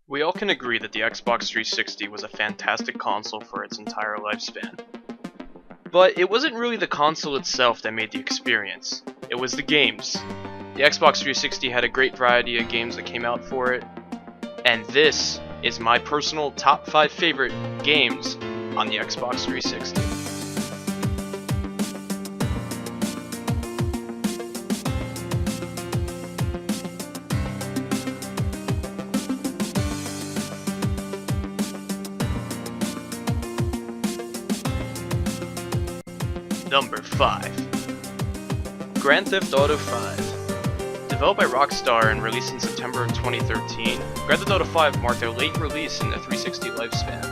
We all can agree that the Xbox 360 was a fantastic console for its entire lifespan. But it wasn't really the console itself that made the experience, it was the games. The Xbox 360 had a great variety of games that came out for it, and this is my personal top 5 favorite games on the Xbox 360. Number 5. Grand Theft Auto 5. Developed by Rockstar and released in September of 2013, Grand Theft Auto 5 marked their late release in the 360 lifespan.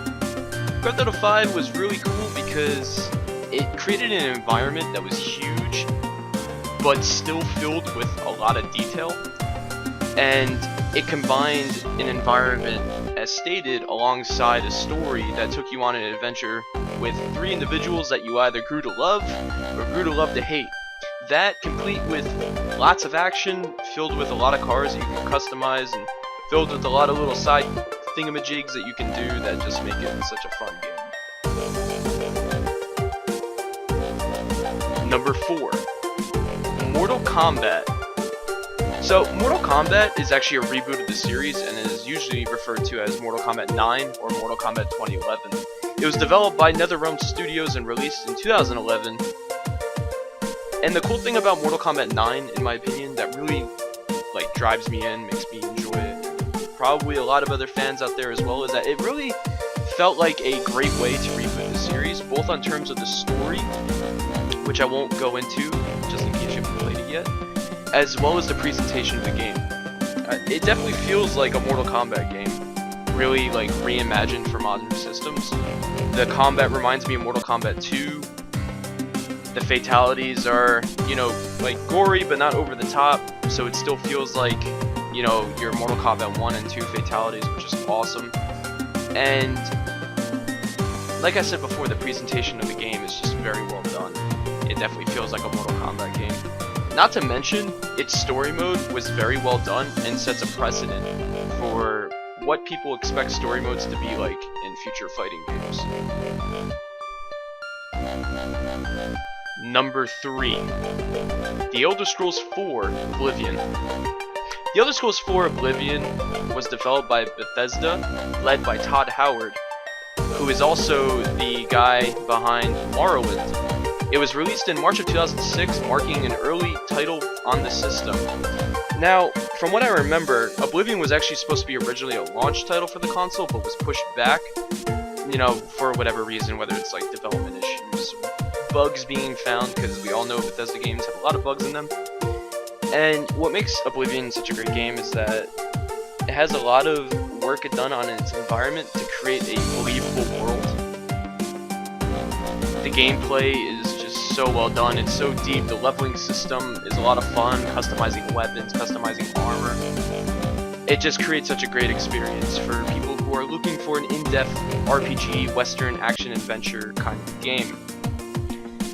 Grand Theft Auto 5 was really cool because it created an environment that was huge, but still filled with a lot of detail, and it combined an environment, as stated, alongside a story that took you on an adventure with 3 individuals that you either grew to love or grew to love to hate. That, complete with lots of action, filled with a lot of cars that you can customize, and filled with a lot of little side thingamajigs that you can do that just make it such a fun game. Number 4. Mortal Kombat. So, Mortal Kombat is actually a reboot of the series and is usually referred to as Mortal Kombat 9 or Mortal Kombat 2011. It was developed by NetherRealm Studios and released in 2011. And the cool thing about Mortal Kombat 9, in my opinion, that really drives me in, makes me enjoy it, probably a lot of other fans out there as well, is that it really felt like a great way to reboot the series, both on terms of the story, which I won't go into, just in case you haven't played it yet, as well as the presentation of the game. It definitely feels like a Mortal Kombat game, really reimagined for modern systems. The combat reminds me of Mortal Kombat 2. The fatalities are, gory but not over the top, so it still feels like, your Mortal Kombat 1 and 2 fatalities, which is awesome. And like I said before, the presentation of the game is just very well done. It definitely feels like a Mortal Kombat game. Not to mention, its story mode was very well done and sets a precedent for what people expect story modes to be like in future fighting games. Number 3. The Elder Scrolls 4 Oblivion. The Elder Scrolls 4 Oblivion was developed by Bethesda, led by Todd Howard, who is also the guy behind Morrowind. It was released in March of 2006, marking an early title on the system. Now, from what I remember, Oblivion was actually supposed to be originally a launch title for the console, but was pushed back, for whatever reason, whether it's development issues, bugs being found, because we all know Bethesda games have a lot of bugs in them. And what makes Oblivion such a great game is that it has a lot of work done on its environment to create a believable world. The gameplay is just so well done, it's so deep, the leveling system is a lot of fun, customizing weapons, customizing armor. It just creates such a great experience for people who are looking for an in-depth RPG, Western action-adventure kind of game.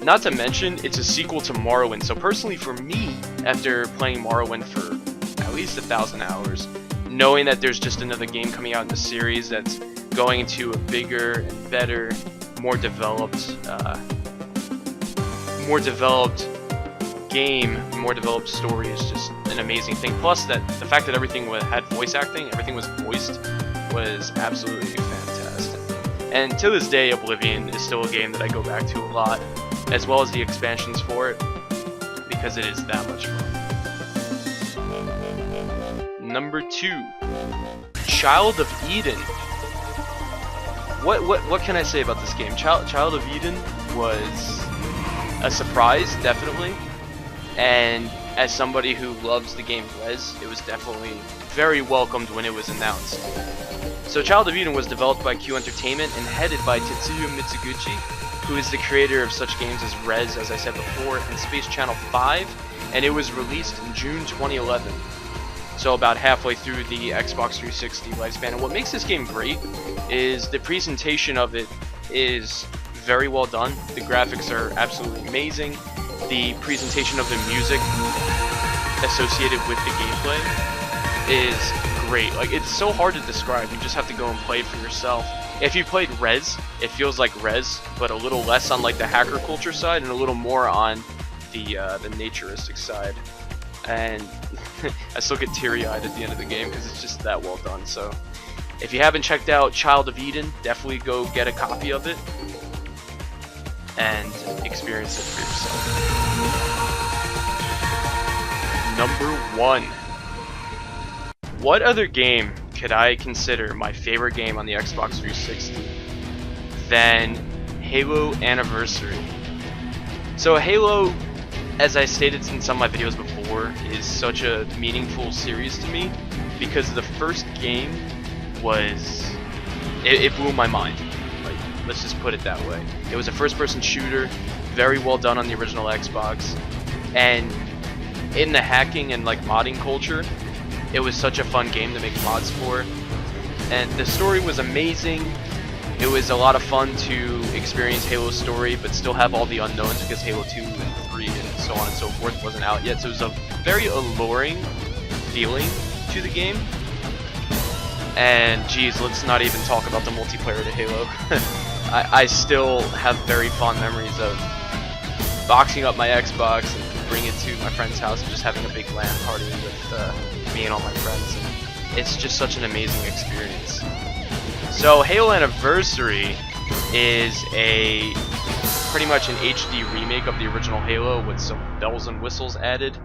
Not to mention, it's a sequel to Morrowind, so personally for me, after playing Morrowind for at least 1,000 hours, knowing that there's just another game coming out in the series that's going into a bigger and better, more developed game, more developed story is just an amazing thing. Plus, that the fact that everything had voice acting, everything was voiced, was absolutely fantastic. And to this day, Oblivion is still a game that I go back to a lot, as well as the expansions for it, because it is that much fun. Number 2. Child of Eden. What can I say about this game? Child of Eden was a surprise, definitely, and as somebody who loves the game Rez, it was definitely very welcomed when it was announced. So Child of Eden was developed by Q Entertainment and headed by Tetsuya Mitsuguchi, who is the creator of such games as Rez, as I said before, and Space Channel 5, and it was released in June 2011. So about halfway through the Xbox 360 lifespan. And what makes this game great is the presentation of it is very well done. The graphics are absolutely amazing. The presentation of the music associated with the gameplay is great. Like, it's so hard to describe. You just have to go and play it for yourself. If you played Rez, it feels like Rez, but a little less on like the hacker culture side and a little more on the naturistic side. And I still get teary-eyed at the end of the game because it's just that well done. So if you haven't checked out Child of Eden, definitely go get a copy of it and experience it for yourself. Number 1. What other game could I consider my favorite game on the Xbox 360 than Halo Anniversary? So Halo, as I stated in some of my videos before, is such a meaningful series to me because the first game was, it blew my mind. Like, let's just put it that way. It was a first-person shooter, very well done on the original Xbox, and in the hacking and like modding culture, it was such a fun game to make mods for, and the story was amazing. It was a lot of fun to experience Halo's story, but still have all the unknowns because Halo 2 and 3 and so on and so forth wasn't out yet. So it was a very alluring feeling to the game. And geez, let's not even talk about the multiplayer to Halo. I still have very fond memories of boxing up my Xbox and bringing it to my friend's house and just having a big LAN party with me and all my friends. And it's just such an amazing experience. So Halo Anniversary is pretty much an HD remake of the original Halo with some bells and whistles added.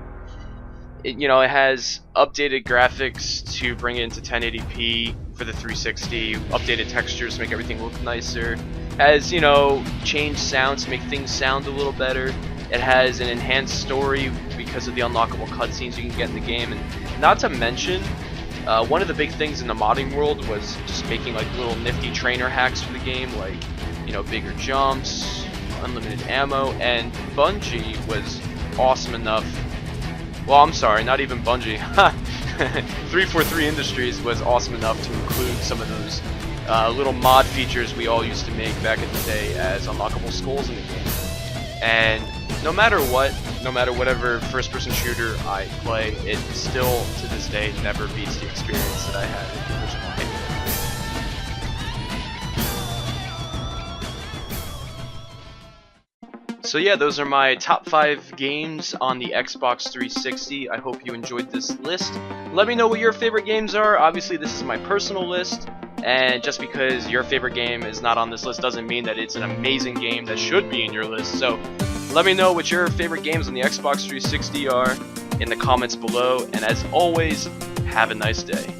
It has updated graphics to bring it into 1080p for the 360, updated textures to make everything look nicer. Has, changed sounds to make things sound a little better. It has an enhanced story because of the unlockable cutscenes you can get in the game, and not to mention, one of the big things in the modding world was just making like little nifty trainer hacks for the game, like bigger jumps, unlimited ammo, and Bungie was awesome enough. Well, I'm sorry, not even Bungie. 343 Industries was awesome enough to include some of those little mod features we all used to make back in the day as unlockable skulls in the game. And no matter whatever first-person shooter I play, it still, to this day, never beats the experience that I had with the original Halo. So yeah, those are my top 5 games on the Xbox 360. I hope you enjoyed this list. Let me know what your favorite games are. Obviously, this is my personal list, and just because your favorite game is not on this list doesn't mean that it's an amazing game that should be in your list. So let me know what your favorite games on the Xbox 360 are in the comments below, and as always, have a nice day.